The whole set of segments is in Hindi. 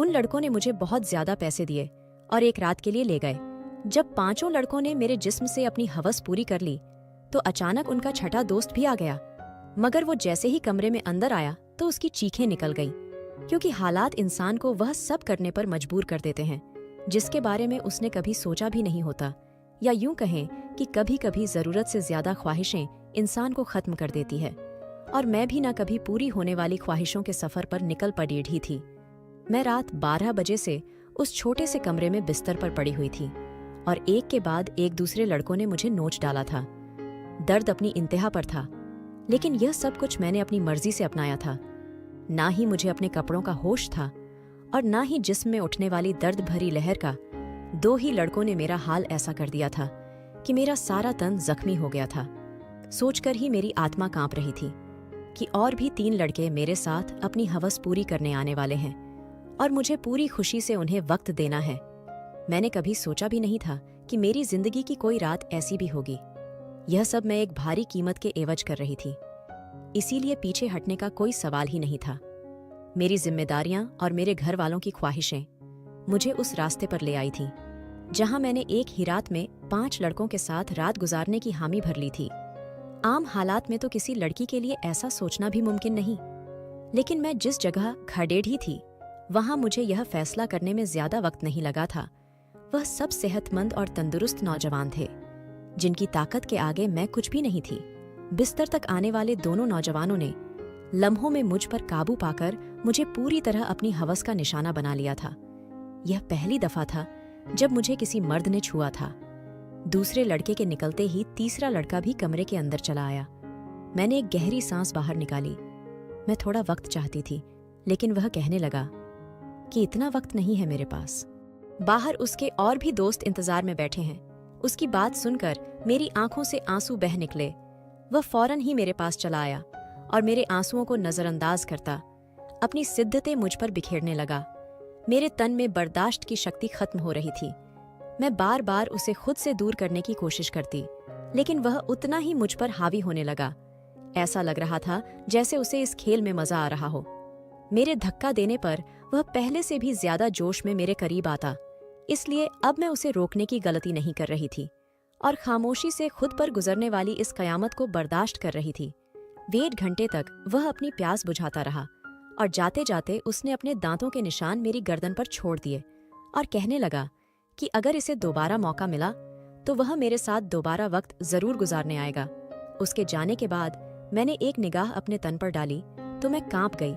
उन लड़कों ने मुझे बहुत ज्यादा पैसे दिए और एक रात के लिए ले गए। जब पांचों लड़कों ने मेरे जिस्म से अपनी हवस पूरी कर ली तो अचानक उनका छठा दोस्त भी आ गया। मगर वो जैसे ही कमरे में अंदर आया तो उसकी चीखें निकल गई, क्योंकि हालात इंसान को वह सब करने पर मजबूर कर देते हैं जिसके बारे में उसने कभी सोचा भी नहीं होता, या यूं कहें कि कभी कभी जरूरत से ज्यादा ख्वाहिशें इंसान को खत्म कर देती है। और मैं भी ना कभी पूरी होने वाली ख्वाहिशों के सफर पर निकल पड़ी ही थी। मैं रात 12 बजे से उस छोटे से कमरे में बिस्तर पर पड़ी हुई थी और एक के बाद एक दूसरे लड़कों ने मुझे नोच डाला था। दर्द अपनी इंतहा पर था, लेकिन यह सब कुछ मैंने अपनी मर्जी से अपनाया था। ना ही मुझे अपने कपड़ों का होश था और ना ही जिस्म में उठने वाली दर्द भरी लहर का। दो ही लड़कों ने मेरा हाल ऐसा कर दिया था कि मेरा सारा तन जख्मी हो गया था। सोचकर ही मेरी आत्मा कांप रही थी कि और भी 3 लड़के मेरे साथ अपनी हवस पूरी करने आने वाले हैं और मुझे पूरी खुशी से उन्हें वक्त देना है। मैंने कभी सोचा भी नहीं था कि मेरी जिंदगी की कोई रात ऐसी भी होगी। यह सब मैं एक भारी कीमत के एवज कर रही थी, इसीलिए पीछे हटने का कोई सवाल ही नहीं था। मेरी जिम्मेदारियां और मेरे घर वालों की ख्वाहिशें मुझे उस रास्ते पर ले आई थीं, जहां मैंने एक ही रात में 5 लड़कों के साथ रात गुजारने की हामी भर ली थी। आम हालात में तो किसी लड़की के लिए ऐसा सोचना भी मुमकिन नहीं, लेकिन मैं जिस जगह खड़ेढ़ी थी वहां मुझे यह फैसला करने में ज्यादा वक्त नहीं लगा था। वह सब सेहतमंद और तंदुरुस्त नौजवान थे जिनकी ताकत के आगे मैं कुछ भी नहीं थी। बिस्तर तक आने वाले दोनों नौजवानों ने लम्हों में मुझ पर काबू पाकर मुझे पूरी तरह अपनी हवस का निशाना बना लिया था। यह पहली दफा था जब मुझे किसी मर्द ने छुआ था। दूसरे लड़के के निकलते ही तीसरा लड़का भी कमरे के अंदर चला आया। मैंने एक गहरी सांस बाहर निकाली। मैं थोड़ा वक्त चाहती थी, लेकिन वह कहने लगा कि इतना वक्त नहीं है मेरे पास। बाहर उसके और भी दोस्त इंतजार में बैठे हैं। उसकी बात सुनकर मेरी आंखों से आंसू बह निकले। वह फौरन ही मेरे पास चला आया और मेरे आंसुओं को नजरअंदाज करता अपनी सिद्धतें मुझ पर बिखेरने लगा। मेरे तन में बर्दाश्त की शक्ति खत्म हो रही थी। मैं बार बार उसे खुद से दूर करने की कोशिश करती, लेकिन वह उतना ही मुझ पर हावी होने लगा। ऐसा लग रहा था जैसे उसे इस खेल में मजा आ रहा हो। मेरे धक्का देने पर वह पहले से भी ज्यादा जोश में मेरे करीब आता, इसलिए अब मैं उसे रोकने की गलती नहीं कर रही थी और खामोशी से खुद पर गुजरने वाली इस कयामत को बर्दाश्त कर रही थी। 1.5 घंटे तक वह अपनी प्यास बुझाता रहा और जाते जाते उसने अपने दांतों के निशान मेरी गर्दन पर छोड़ दिए और कहने लगा कि अगर इसे दोबारा मौका मिला तो वह मेरे साथ दोबारा वक्त जरूर गुजारने आएगा। उसके जाने के बाद मैंने एक निगाह अपने तन पर डाली तो मैं कांप गई।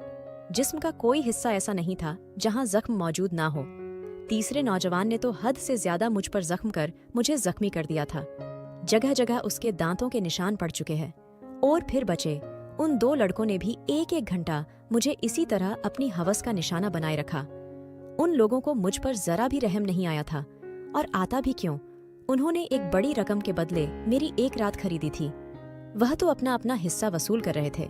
जिस्म का कोई हिस्सा ऐसा नहीं था जहां जख्म मौजूद ना हो। तीसरे नौजवान ने तो हद से ज्यादा मुझ पर जख्म कर मुझे जख्मी कर दिया था। जगह जगह उसके दांतों के निशान पड़ चुके हैं। और फिर बचे उन 2 लड़कों ने भी 1-1 घंटा मुझे इसी तरह अपनी हवस का निशाना बनाए रखा। उन लोगों को मुझ पर जरा भी रहम नहीं आया था, और आता भी क्यों। उन्होंने एक बड़ी रकम के बदले मेरी एक रात खरीदी थी। वह तो अपना अपना हिस्सा वसूल कर रहे थे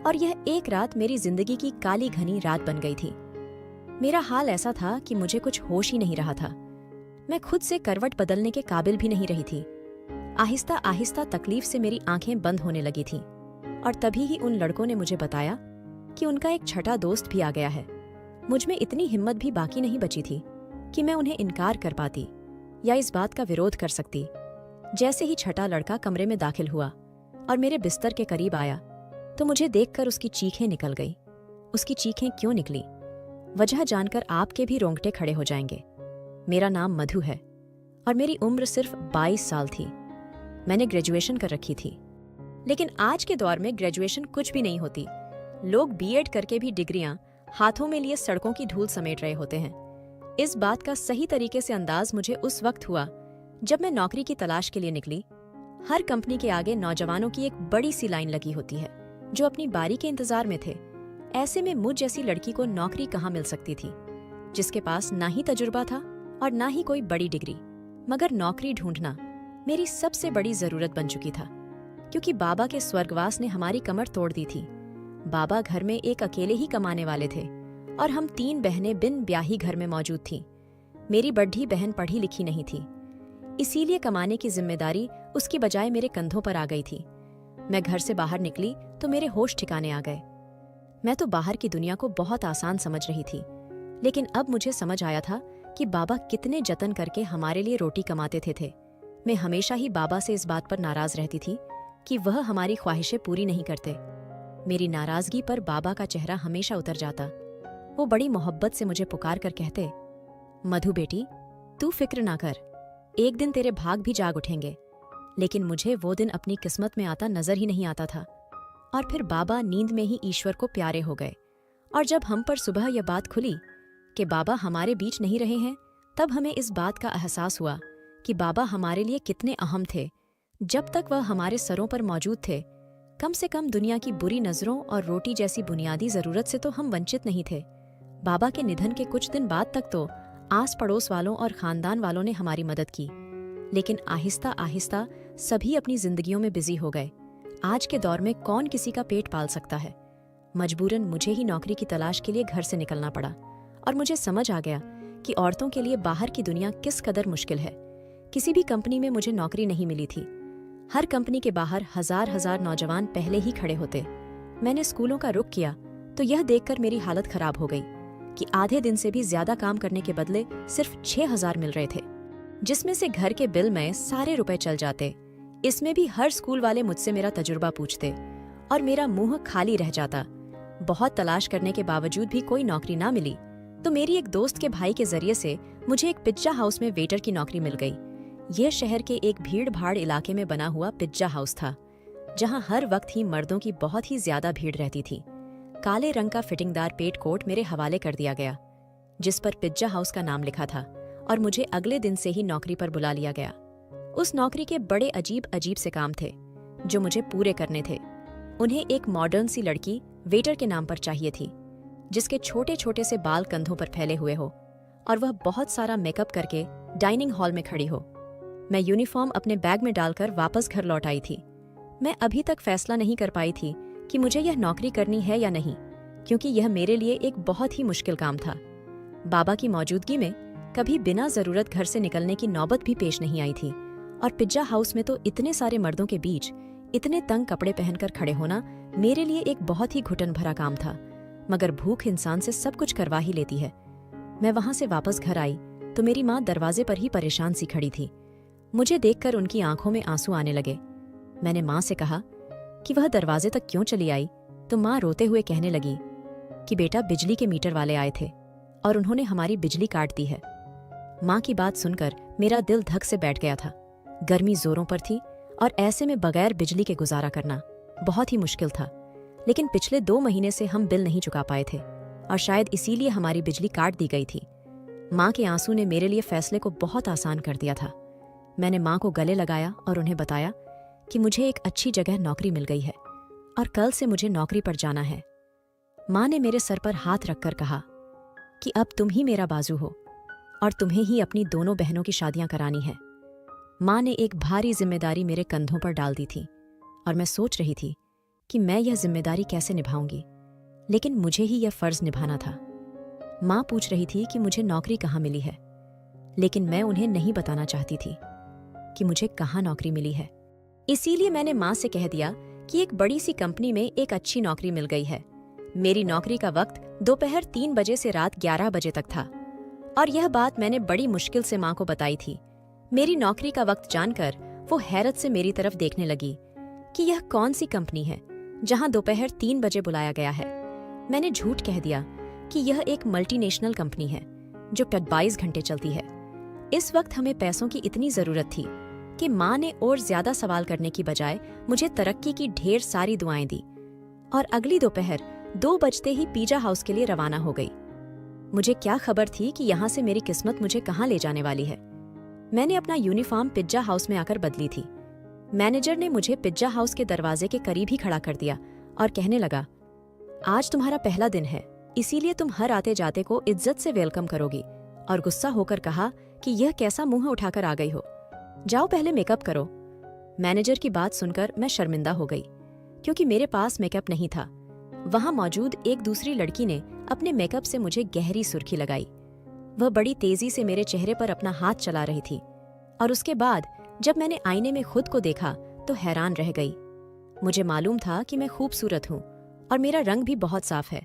और यह एक रात मेरी जिंदगी की काली घनी रात बन गई थी। मेरा हाल ऐसा था कि मुझे कुछ होश ही नहीं रहा था। मैं खुद से करवट बदलने के काबिल भी नहीं रही थी। आहिस्ता आहिस्ता तकलीफ से मेरी आंखें बंद होने लगी थीं और तभी ही उन लड़कों ने मुझे बताया कि उनका एक छठा दोस्त भी आ गया है। मुझ में इतनी हिम्मत भी बाकी नहीं बची थी कि मैं उन्हें इनकार कर पाती या इस बात का विरोध कर सकती। जैसे ही छठा लड़का कमरे में दाखिल हुआ और मेरे बिस्तर के करीब आया तो मुझे देखकर उसकी चीखें निकल गई। उसकी चीखें क्यों निकली, वजह जानकर आपके भी रोंगटे खड़े हो जाएंगे। मेरा नाम मधु है और मेरी उम्र सिर्फ 22 साल थी। मैंने ग्रेजुएशन कर रखी थी, लेकिन आज के दौर में ग्रेजुएशन कुछ भी नहीं होती। लोग बीएड करके भी डिग्रियां हाथों में लिए सड़कों की धूल समेट रहे होते हैं। इस बात का सही तरीके से अंदाज मुझे उस वक्त हुआ जब मैं नौकरी की तलाश के लिए निकली। हर कंपनी के आगे नौजवानों की एक बड़ी सी लाइन लगी होती है जो अपनी बारी के इंतजार में थे। ऐसे में मुझ जैसी लड़की को नौकरी कहाँ मिल सकती थी, जिसके पास ना ही तजुर्बा था और ना ही कोई बड़ी डिग्री। मगर नौकरी ढूंढना मेरी सबसे बड़ी जरूरत बन चुकी था, क्योंकि बाबा के स्वर्गवास ने हमारी कमर तोड़ दी थी। बाबा घर में एक अकेले ही कमाने वाले थे और हम 3 बहनें बिन ब्याही घर में मौजूद थीं। मेरी बड़ी बहन पढ़ी लिखी नहीं थी, इसीलिए कमाने की जिम्मेदारी उसकी बजाय मेरे कंधों पर आ गई थी। मैं घर से बाहर निकली तो मेरे होश ठिकाने आ गए। मैं तो बाहर की दुनिया को बहुत आसान समझ रही थी, लेकिन अब मुझे समझ आया था कि बाबा कितने जतन करके हमारे लिए रोटी कमाते थे। मैं हमेशा ही बाबा से इस बात पर नाराज रहती थी कि वह हमारी ख्वाहिशें पूरी नहीं करते। मेरी नाराजगी पर बाबा का चेहरा हमेशा उतर जाता। वो बड़ी मोहब्बत से मुझे पुकार कर कहते, मधु बेटी, तू फिक्र ना कर, एक दिन तेरे भाग भी जाग उठेंगे। लेकिन मुझे वो दिन अपनी किस्मत में आता नजर ही नहीं आता था। और फिर बाबा नींद में ही ईश्वर को प्यारे हो गए। और जब हम पर सुबह यह बात खुली कि बाबा हमारे बीच नहीं रहे हैं, तब हमें इस बात का एहसास हुआ कि बाबा हमारे लिए कितने अहम थे। जब तक वह हमारे सरों पर मौजूद थे, कम से कम दुनिया की बुरी नजरों और रोटी जैसी बुनियादी जरूरत से तो हम वंचित नहीं थे। बाबा के निधन के कुछ दिन बाद तक तो आस पड़ोस वालों और खानदान वालों ने हमारी मदद की, लेकिन आहिस्ता आहिस्ता सभी अपनी जिंदगियों में बिजी हो गए। आज के दौर में कौन किसी का पेट पाल सकता है। मजबूरन मुझे ही नौकरी की तलाश के लिए घर से निकलना पड़ा और मुझे समझ आ गया कि औरतों के लिए बाहर की दुनिया किस कदर मुश्किल है। किसी भी कंपनी में मुझे नौकरी नहीं मिली थी। हर कंपनी के बाहर हजार हजार नौजवान पहले ही खड़े होते। मैंने स्कूलों का रुख किया तो यह देखकर मेरी हालत खराब हो गई कि आधे दिन से भी ज्यादा काम करने के बदले सिर्फ 6,000 मिल रहे थे, जिसमें से घर के बिल में सारे रुपए चल जाते। इसमें भी हर स्कूल वाले मुझसे मेरा तजुर्बा पूछते और मेरा मुंह खाली रह जाता। बहुत तलाश करने के बावजूद भी कोई नौकरी ना मिली तो मेरी एक दोस्त के भाई के जरिए से मुझे एक पिज्जा हाउस में वेटर की नौकरी मिल गई। यह शहर के एक भीड़ भाड़ इलाके में बना हुआ पिज्जा हाउस था, जहां हर वक्त ही मर्दों की बहुत ही ज्यादा भीड़ रहती थी। काले रंग का फिटिंगदार पेट कोट मेरे हवाले कर दिया गया, जिस पर पिज्जा हाउस का नाम लिखा था, और मुझे अगले दिन से ही नौकरी पर बुला लिया गया। उस नौकरी के बड़े अजीब अजीब से काम थे जो मुझे पूरे करने थे। उन्हें एक मॉडर्न सी लड़की वेटर के नाम पर चाहिए थी, जिसके छोटे छोटे से बाल कंधों पर फैले हुए हो और वह बहुत सारा मेकअप करके डाइनिंग हॉल में खड़ी हो। मैं यूनिफॉर्म अपने बैग में डालकर वापस घर लौट आई थी। मैं अभी तक फैसला नहीं कर पाई थी कि मुझे यह नौकरी करनी है या नहीं, क्योंकि यह मेरे लिए एक बहुत ही मुश्किल काम था। बाबा की मौजूदगी में कभी बिना जरूरत घर से निकलने की नौबत भी पेश नहीं आई थी, और पिज्जा हाउस में तो इतने सारे मर्दों के बीच इतने तंग कपड़े पहनकर खड़े होना मेरे लिए एक बहुत ही घुटन भरा काम था। मगर भूख इंसान से सब कुछ करवा ही लेती है। मैं वहां से वापस घर आई तो मेरी माँ दरवाजे पर ही परेशान सी खड़ी थी। मुझे देखकर उनकी आंखों में आंसू आने लगे। मैंने माँ से कहा कि वह दरवाजे तक क्यों चली आई, तो माँ रोते हुए कहने लगी कि बेटा, बिजली के मीटर वाले आए थे और उन्होंने हमारी बिजली काट दी है। माँ की बात सुनकर मेरा दिल धक से बैठ गया था। गर्मी जोरों पर थी और ऐसे में बगैर बिजली के गुजारा करना बहुत ही मुश्किल था। लेकिन पिछले 2 महीने से हम बिल नहीं चुका पाए थे और शायद इसीलिए हमारी बिजली काट दी गई थी। माँ के आंसू ने मेरे लिए फैसले को बहुत आसान कर दिया था। मैंने माँ को गले लगाया और उन्हें बताया कि मुझे एक अच्छी जगह नौकरी मिल गई है और कल से मुझे नौकरी पर जाना है। माँ ने मेरे सर पर हाथ रखकर कहा कि अब तुम ही मेरा बाजू हो और तुम्हें ही अपनी दोनों बहनों की शादियां करानी है। माँ ने एक भारी जिम्मेदारी मेरे कंधों पर डाल दी थी और मैं सोच रही थी कि मैं यह जिम्मेदारी कैसे निभाऊंगी, लेकिन मुझे ही यह फर्ज निभाना था। माँ पूछ रही थी कि मुझे नौकरी कहाँ मिली है, लेकिन मैं उन्हें नहीं बताना चाहती थी कि मुझे कहाँ नौकरी मिली है। इसीलिए मैंने माँ से कह दिया कि एक बड़ी सी कंपनी में एक अच्छी नौकरी मिल गई है। मेरी नौकरी का वक्त दोपहर 3 बजे से रात 11 बजे तक था और यह बात मैंने बड़ी मुश्किल से माँ को बताई थी। मेरी नौकरी का वक्त जानकर वो हैरत से मेरी तरफ देखने लगी कि यह कौन सी कंपनी है जहां दोपहर 3 बजे बुलाया गया है। मैंने झूठ कह दिया कि यह एक मल्टीनेशनल कंपनी है जो 22 घंटे चलती है। इस वक्त हमें पैसों की इतनी जरूरत थी कि माँ ने और ज्यादा सवाल करने की बजाय मुझे तरक्की की ढेर सारी दुआएं दी और अगली दोपहर 2 बजते ही पिज्जा हाउस के लिए रवाना हो गई। मुझे क्या खबर थी कि यहाँ से मेरी किस्मत मुझे कहाँ ले जाने वाली है। मैंने अपना यूनिफॉर्म पिज्जा हाउस में आकर बदली थी। मैनेजर ने मुझे पिज्जा हाउस के दरवाजे के करीब ही खड़ा कर दिया और कहने लगा, आज तुम्हारा पहला दिन है, इसीलिए तुम हर आते जाते को इज्जत से वेलकम करोगी। और गुस्सा होकर कहा कि यह कैसा मुंह उठाकर आ गई हो, जाओ पहले मेकअप करो। मैनेजर की बात सुनकर मैं शर्मिंदा हो गई, क्योंकि मेरे पास मेकअप नहीं था। वहां मौजूद एक दूसरी लड़की ने अपने मेकअप से मुझे गहरी सुर्खी लगाई। वह बड़ी तेजी से मेरे चेहरे पर अपना हाथ चला रही थी और उसके बाद जब मैंने आईने में खुद को देखा तो हैरान रह गई। मुझे मालूम था कि मैं खूबसूरत हूँ और मेरा रंग भी बहुत साफ है,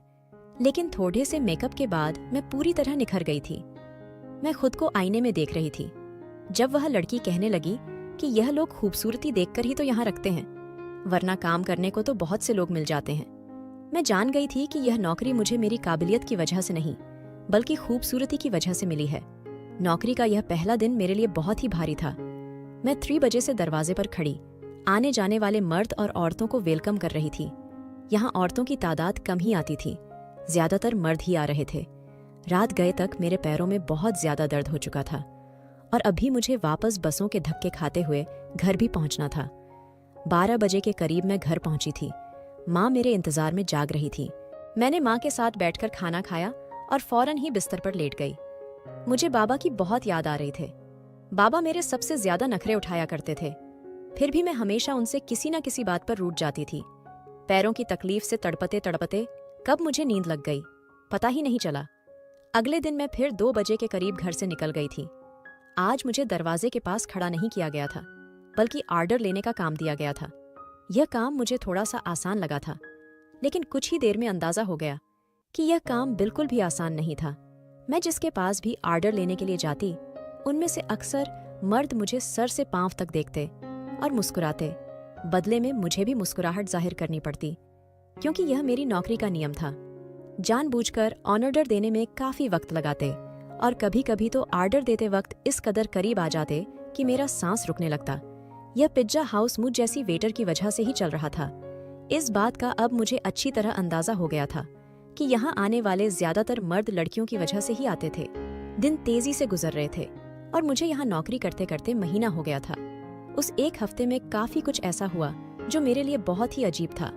लेकिन थोड़े से मेकअप के बाद मैं पूरी तरह निखर गई थी। मैं खुद को आईने में देख रही थी जब वह लड़की कहने लगी कि यह लोग खूबसूरती देखकर ही तो यहाँ रखते हैं, वरना काम करने को तो बहुत से लोग मिल जाते हैं। मैं जान गई थी कि यह नौकरी मुझे मेरी काबिलियत की वजह से नहीं, बल्कि खूबसूरती की वजह से मिली है। नौकरी का यह पहला दिन मेरे लिए बहुत ही भारी था। मैं 3 बजे से दरवाजे पर खड़ी आने जाने वाले मर्द और औरतों को वेलकम कर रही थी। यहाँ औरतों की तादाद कम ही आती थी, ज्यादातर मर्द ही आ रहे थे। रात गए तक मेरे पैरों में बहुत ज्यादा दर्द हो चुका था और अभी मुझे वापस बसों के धक्के खाते हुए घर भी पहुंचना था। 12 बजे के करीब मैं घर पहुंची थी। माँ मेरे इंतजार में जाग रही थी। मैंने माँ के साथ बैठकर खाना खाया और फौरन ही बिस्तर पर लेट गई। मुझे बाबा की बहुत याद आ रही थे। बाबा मेरे सबसे ज्यादा नखरे उठाया करते थे, फिर भी मैं हमेशा उनसे किसी न किसी बात पर रूठ जाती थी। पैरों की तकलीफ से तड़पते तड़पते कब मुझे नींद लग गई पता ही नहीं चला। अगले दिन मैं फिर 2 बजे के करीब घर से निकल गई थी। आज मुझे दरवाजे के पास खड़ा नहीं किया गया था, बल्कि ऑर्डर लेने का काम दिया गया था। यह काम मुझे थोड़ा सा आसान लगा था, लेकिन कुछ ही देर में अंदाजा हो गया कि यह काम बिल्कुल भी आसान नहीं था। मैं जिसके पास भी ऑर्डर लेने के लिए जाती, उनमें से अक्सर मर्द मुझे सर से पांव तक देखते और मुस्कुराते। बदले में मुझे भी मुस्कुराहट जाहिर करनी पड़ती, क्योंकि यह मेरी नौकरी का नियम था। जानबूझकर ऑर्डर देने में काफी वक्त लगाते और कभी कभी तो ऑर्डर देते वक्त इस कदर करीब आ जाते कि मेरा सांस रुकने लगता। यह पिज्जा हाउस मुझ जैसी वेटर की वजह से ही चल रहा था। इस बात का अब मुझे अच्छी तरह अंदाजा हो गया था कि यहाँ आने वाले ज्यादातर मर्द लड़कियों की वजह से ही आते थे। दिन तेजी से गुजर रहे थे और मुझे यहाँ नौकरी करते करते महीना हो गया था। उस एक हफ्ते में काफी कुछ ऐसा हुआ जो मेरे लिए बहुत ही अजीब था।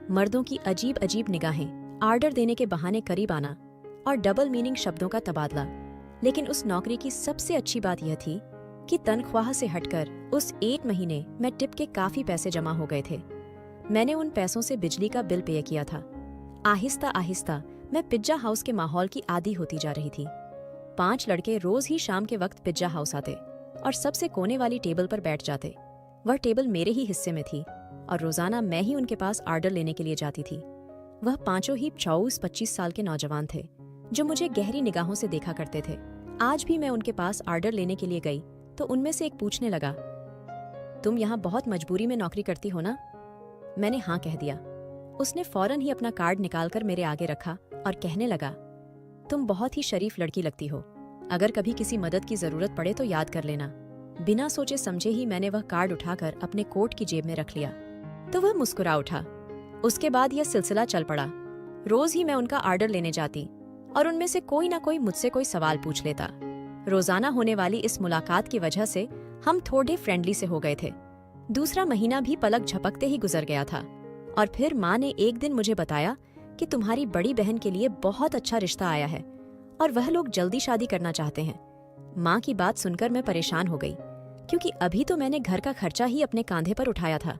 मर्दों की अजीब अजीब निगाहें, ऑर्डर देने के बहाने करीब आना और डबल मीनिंग शब्दों का तबादला। लेकिन उस नौकरी की सबसे अच्छी बात यह थी कि तनख्वाह से हटकर उस 1 महीने में टिप के काफी पैसे जमा हो गए थे। मैंने उन पैसों से बिजली का बिल पे किया था। आहिस्ता आहिस्ता मैं पिज्जा हाउस के माहौल की आदी होती जा रही थी। 5 लड़के रोज ही शाम के वक्त पिज्जा हाउस आते और सबसे कोने वाली टेबल पर बैठ जाते। वह टेबल मेरे ही हिस्से में थी और रोजाना मैं ही उनके पास ऑर्डर लेने के लिए जाती थी। वह पांचों ही 24-25 साल के नौजवान थे जो मुझे गहरी निगाहों से देखा करते थे। आज भी मैं उनके पास ऑर्डर लेने के लिए गई तो उनमें से एक पूछने लगा, तुम यहाँ बहुत मजबूरी में नौकरी करती हो ना? मैंने हाँ कह दिया। उसने फौरन ही अपना कार्ड निकालकर मेरे आगे रखा और कहने लगा, तुम बहुत ही शरीफ लड़की लगती हो। अगर कभी किसी मदद की जरूरत पड़े तो याद कर लेना। बिना सोचे समझे ही मैंने वह कार्ड उठाकर अपने कोट की जेब में रख लिया तो वह मुस्कुरा उठा। उसके बाद यह सिलसिला चल पड़ा। रोज ही मैं उनका ऑर्डर लेने जाती और उनमें से कोई ना कोई मुझसे कोई सवाल पूछ लेता। रोजाना होने वाली इस मुलाकात की वजह से हम थोड़े फ्रेंडली से हो गए थे। दूसरा महीना भी पलक झपकते ही गुजर गया था और फिर माँ ने एक दिन मुझे बताया कि तुम्हारी बड़ी बहन के लिए बहुत अच्छा रिश्ता आया है और वह लोग जल्दी शादी करना चाहते हैं। माँ की बात सुनकर मैं परेशान हो गई, क्योंकि अभी तो मैंने घर का खर्चा ही अपने कांधे पर उठाया था।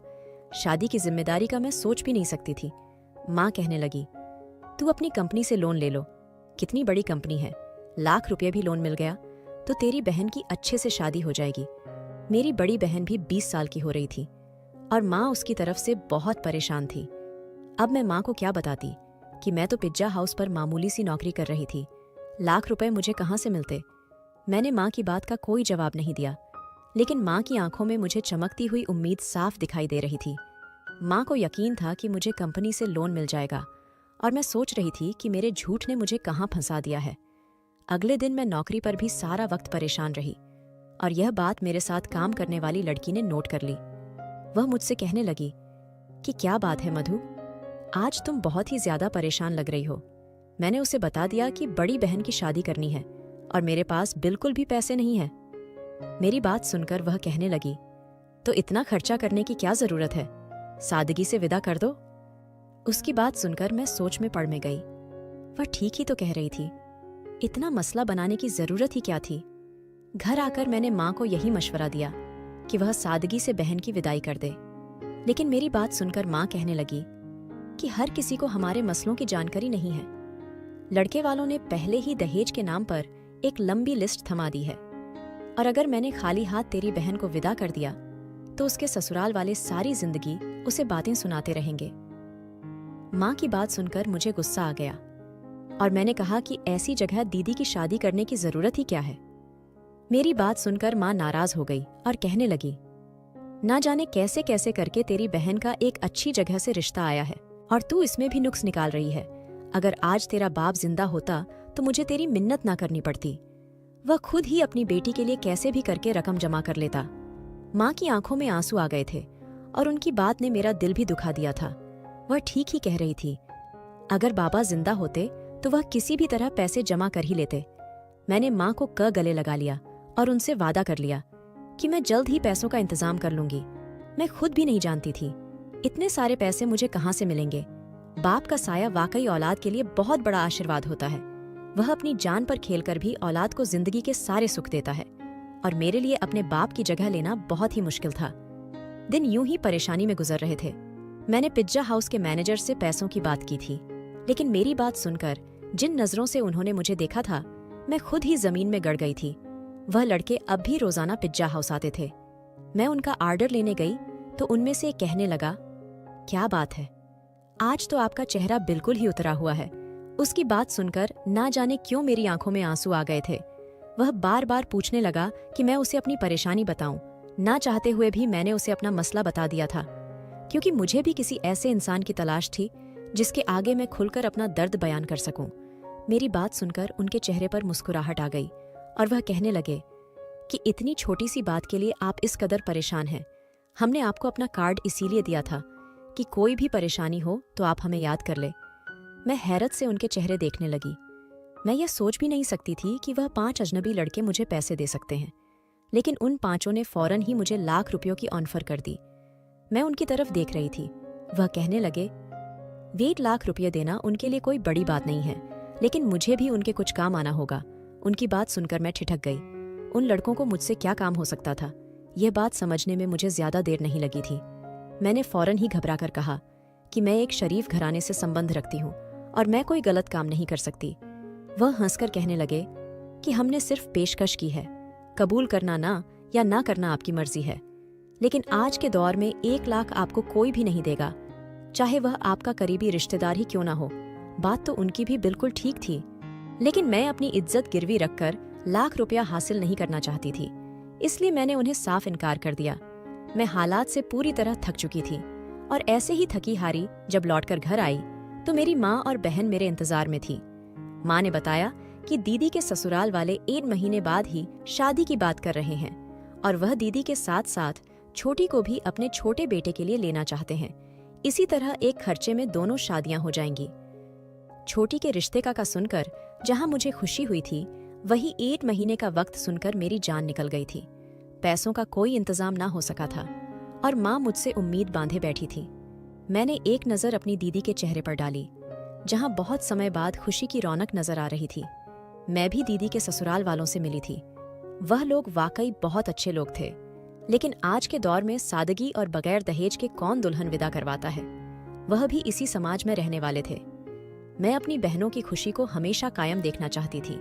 शादी की जिम्मेदारी का मैं सोच भी नहीं सकती थी। माँ कहने लगी, तू अपनी कंपनी से लोन ले लो। कितनी बड़ी कंपनी है, लाख रुपये भी लोन मिल गया तो तेरी बहन की अच्छे से शादी हो जाएगी। मेरी बड़ी बहन भी 20 साल की हो रही थी और माँ उसकी तरफ से बहुत परेशान थी। अब मैं माँ को क्या बताती कि मैं तो पिज्जा हाउस पर मामूली सी नौकरी कर रही थी, लाख रुपए मुझे कहाँ से मिलते। मैंने माँ की बात का कोई जवाब नहीं दिया, लेकिन माँ की आंखों में मुझे चमकती हुई उम्मीद साफ दिखाई दे रही थी। माँ को यकीन था कि मुझे कंपनी से लोन मिल जाएगा और मैं सोच रही थी कि मेरे झूठ ने मुझे कहाँ फंसा दिया है। अगले दिन मैं नौकरी पर भी सारा वक्त परेशान रही और यह बात मेरे साथ काम करने वाली लड़की ने नोट कर ली। वह मुझसे कहने लगी कि क्या बात है मधु, आज तुम बहुत ही ज्यादा परेशान लग रही हो। मैंने उसे बता दिया कि बड़ी बहन की शादी करनी है और मेरे पास बिल्कुल भी पैसे नहीं है। मेरी बात सुनकर वह कहने लगी, तो इतना खर्चा करने की क्या जरूरत है, सादगी से विदा कर दो। उसकी बात सुनकर मैं सोच में पड़ में गई। वह ठीक ही तो कह रही थी, इतना मसला बनाने की जरूरत ही क्या थी। घर आकर मैंने माँ को यही मशवरा दिया कि वह सादगी से बहन की विदाई कर दे, लेकिन मेरी बात सुनकर माँ कहने लगी कि हर किसी को हमारे मसलों की जानकारी नहीं है। लड़के वालों ने पहले ही दहेज के नाम पर एक लंबी लिस्ट थमा दी है और अगर मैंने खाली हाथ तेरी बहन को विदा कर दिया तो उसके ससुराल वाले सारी जिंदगी उसे बातें सुनाते रहेंगे। माँ की बात सुनकर मुझे गुस्सा आ गया। और मैंने कहा कि ऐसी जगह दीदी की शादी करने की जरूरत ही क्या है। मेरी बात सुनकर माँ नाराज हो गई और कहने लगी, ना जाने कैसे कैसे करके तेरी बहन का एक अच्छी जगह से रिश्ता आया है और तू इसमें भी नुक्स निकाल रही है। अगर आज तेरा बाप जिंदा होता तो मुझे तेरी मिन्नत ना करनी पड़ती। वह खुद ही अपनी बेटी के लिए कैसे भी करके रकम जमा कर लेता। माँ की आंखों में आंसू आ गए थे और उनकी बात ने मेरा दिल भी दुखा दिया था। वह ठीक ही कह रही थी। अगर बाबा जिंदा होते तो वह किसी भी तरह पैसे जमा कर ही लेते। मैंने माँ को गले लगा लिया और उनसे वादा कर लिया कि मैं जल्द ही पैसों का इंतजाम कर लूंगी। मैं खुद भी नहीं जानती थी इतने सारे पैसे मुझे कहाँ से मिलेंगे। बाप का साया वाकई औलाद के लिए बहुत बड़ा आशीर्वाद होता है। वह अपनी जान पर खेलकर भी औलाद को जिंदगी के सारे सुख देता है और मेरे लिए अपने बाप की जगह लेना बहुत ही मुश्किल था। दिन यूं ही परेशानी में गुजर रहे थे। मैंने पिज्जा हाउस के मैनेजर से पैसों की बात की थी, लेकिन मेरी बात सुनकर जिन नजरों से उन्होंने मुझे देखा था, मैं खुद ही जमीन में गड़ गई थी। वह लड़के अब भी रोजाना पिज्जा हाउस आते थे। मैं उनका ऑर्डर लेने गई तो उनमें से एक कहने लगा, क्या बात है, आज तो आपका चेहरा बिल्कुल ही उतरा हुआ है। उसकी बात सुनकर ना जाने क्यों मेरी आंखों में आंसू आ गए थे। वह बार बार पूछने लगा कि मैं उसे अपनी परेशानी बताऊं। ना चाहते हुए भी मैंने उसे अपना मसला बता दिया था, क्योंकि मुझे भी किसी ऐसे इंसान की तलाश थी जिसके आगे मैं खुलकर अपना दर्द बयान कर सकूं। मेरी बात सुनकर उनके चेहरे पर मुस्कुराहट आ गई और वह कहने लगे कि इतनी छोटी सी बात के लिए आप इस कदर परेशान हैं। हमने आपको अपना कार्ड इसीलिए दिया था कि कोई भी परेशानी हो तो आप हमें याद कर ले। मैं हैरत से उनके चेहरे देखने लगी। मैं यह सोच भी नहीं सकती थी कि वह 5 अजनबी लड़के मुझे पैसे दे सकते हैं, लेकिन उन 5 ने फौरन ही मुझे लाख रुपयों की ऑफर कर दी। मैं उनकी तरफ देख रही थी। वह कहने लगे, 1 लाख रुपये देना उनके लिए कोई बड़ी बात नहीं है, लेकिन मुझे भी उनके कुछ काम आना होगा। उनकी बात सुनकर मैं ठिठक गई। उन लड़कों को मुझसे क्या काम हो सकता था, यह बात समझने में मुझे ज्यादा देर नहीं लगी थी। मैंने फौरन ही घबराकर कहा कि मैं एक शरीफ घराने से संबंध रखती हूँ और मैं कोई गलत काम नहीं कर सकती। वह हंसकर कहने लगे कि हमने सिर्फ पेशकश की है, कबूल करना ना या ना करना आपकी मर्जी है, लेकिन आज के दौर में 1 लाख आपको कोई भी नहीं देगा, चाहे वह आपका करीबी रिश्तेदार ही क्यों ना हो। बात तो उनकी भी बिल्कुल ठीक थी, लेकिन मैं अपनी इज्जत गिरवी रखकर लाख रुपया हासिल नहीं करना चाहती थी, इसलिए मैंने उन्हें साफ इनकार कर दिया। मैं हालात से पूरी तरह थक चुकी थी और ऐसे ही थकी हारी जब लौटकर घर आई तो मेरी माँ और बहन मेरे इंतजार में थी। माँ ने बताया कि दीदी के ससुराल वाले 1 महीने बाद ही शादी की बात कर रहे हैं और वह दीदी के साथ साथ छोटी को भी अपने छोटे बेटे के लिए लेना चाहते हैं। इसी तरह एक खर्चे में दोनों शादियां हो जाएंगी। छोटी के रिश्ते का सुनकर जहां मुझे खुशी हुई थी, वही 1 महीने का वक्त सुनकर मेरी जान निकल गई थी। पैसों का कोई इंतजाम ना हो सका था और माँ मुझसे उम्मीद बांधे बैठी थी। मैंने एक नज़र अपनी दीदी के चेहरे पर डाली, जहां बहुत समय बाद खुशी की रौनक नजर आ रही थी। मैं भी दीदी के ससुराल वालों से मिली थी। वह लोग वाकई बहुत अच्छे लोग थे, लेकिन आज के दौर में सादगी और बगैर दहेज के कौन दुल्हन विदा करवाता है, वह भी इसी समाज में रहने वाले थे। मैं अपनी बहनों की खुशी को हमेशा कायम देखना चाहती थी।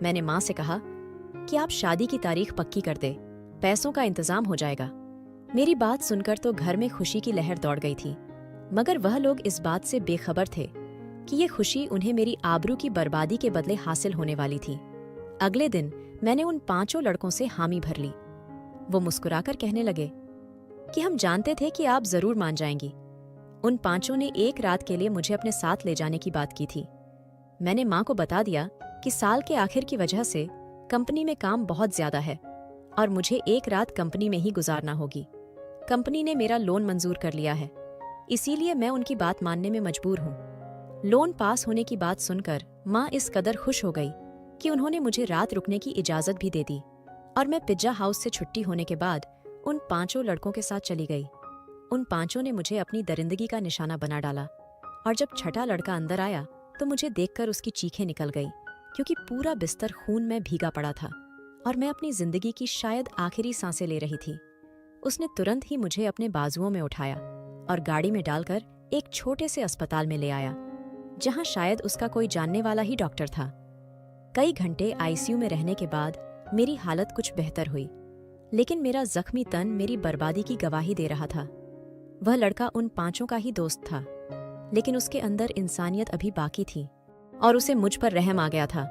मैंने माँ से कहा कि आप शादी की तारीख पक्की कर दे, पैसों का इंतजाम हो जाएगा। मेरी बात सुनकर तो घर में खुशी की लहर दौड़ गई थी, मगर वह लोग इस बात से बेखबर थे कि ये खुशी उन्हें मेरी आबरू की बर्बादी के बदले हासिल होने वाली थी। अगले दिन मैंने उन 5 लड़कों से हामी भर ली। वो मुस्कुराकर कहने लगे कि हम जानते थे कि आप जरूर मान जाएंगी। उन 5 ने एक रात के लिए मुझे अपने साथ ले जाने की बात की थी। मैंने माँ को बता दिया कि साल के आखिर की वजह से कंपनी में काम बहुत ज्यादा है और मुझे एक रात कंपनी में ही गुजारना होगी। कंपनी ने मेरा लोन मंजूर कर लिया है, इसीलिए मैं उनकी बात मानने में मजबूर हूँ। लोन पास होने की बात सुनकर माँ इस कदर खुश हो गई कि उन्होंने मुझे रात रुकने की इजाजत भी दे दी और मैं पिज्जा हाउस से छुट्टी होने के बाद उन 5 लड़कों के साथ चली गई। उन 5 ने मुझे अपनी दरिंदगी का निशाना बना डाला और जब छठा लड़का अंदर आया तो मुझे देखकर उसकी चीखें निकल गई, क्योंकि पूरा बिस्तर खून में भीगा पड़ा था और मैं अपनी जिंदगी की शायद आखिरी सांसें ले रही थी। उसने तुरंत ही मुझे अपने बाजुओं में उठाया और गाड़ी में डालकर एक छोटे से अस्पताल में ले आया, जहां शायद उसका कोई जानने वाला ही डॉक्टर था। कई घंटे आईसीयू में रहने के बाद मेरी हालत कुछ बेहतर हुई, लेकिन मेरा जख्मी तन मेरी बर्बादी की गवाही दे रहा था। वह लड़का उन 5 का ही दोस्त था, लेकिन उसके अंदर इंसानियत अभी बाकी थी। और उसे मुझ पर रहम आ गया था,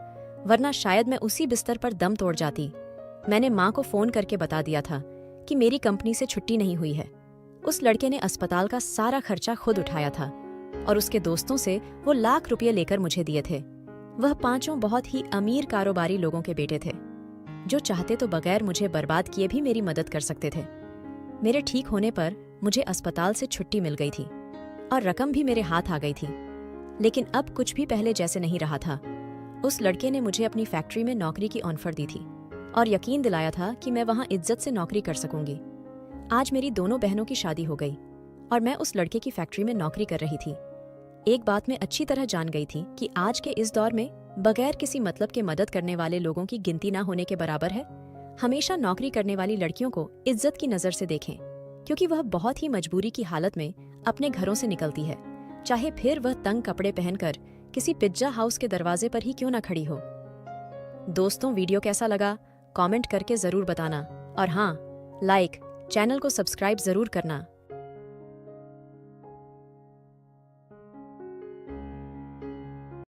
वरना शायद मैं उसी बिस्तर पर दम तोड़ जाती। मैंने माँ को फोन करके बता दिया था कि मेरी कंपनी से छुट्टी नहीं हुई है। उस लड़के ने अस्पताल का सारा खर्चा खुद उठाया था और उसके दोस्तों से वो लाख रुपये लेकर मुझे दिए थे। वह पांचों बहुत ही अमीर कारोबारी लोगों के बेटे थे, जो चाहते तो बगैर मुझे बर्बाद किए भी मेरी मदद कर सकते थे। मेरे ठीक होने पर मुझे अस्पताल से छुट्टी मिल गई थी और रकम भी मेरे हाथ आ गई थी। लेकिन अब कुछ भी पहले जैसे नहीं रहा था। उस लड़के ने मुझे अपनी फैक्ट्री में नौकरी की ऑफर दी थी और यकीन दिलाया था कि मैं वहां इज्जत से नौकरी कर सकूंगी। आज मेरी दोनों बहनों की शादी हो गई और मैं उस लड़के की फैक्ट्री में नौकरी कर रही थी। एक बात मैं अच्छी तरह जान गई थी कि आज के इस दौर में बगैर किसी मतलब के मदद करने वाले लोगों की गिनती ना होने के बराबर है। हमेशा नौकरी करने वाली लड़कियों को इज्जत की नजर से देखें, क्योंकि वह बहुत ही मजबूरी की हालत में अपने घरों से निकलती है, चाहे फिर वह तंग कपड़े पहनकर किसी पिज्जा हाउस के दरवाजे पर ही क्यों ना खड़ी हो। दोस्तों, वीडियो कैसा लगा कमेंट करके जरूर बताना और हाँ, लाइक, चैनल को सब्सक्राइब जरूर करना।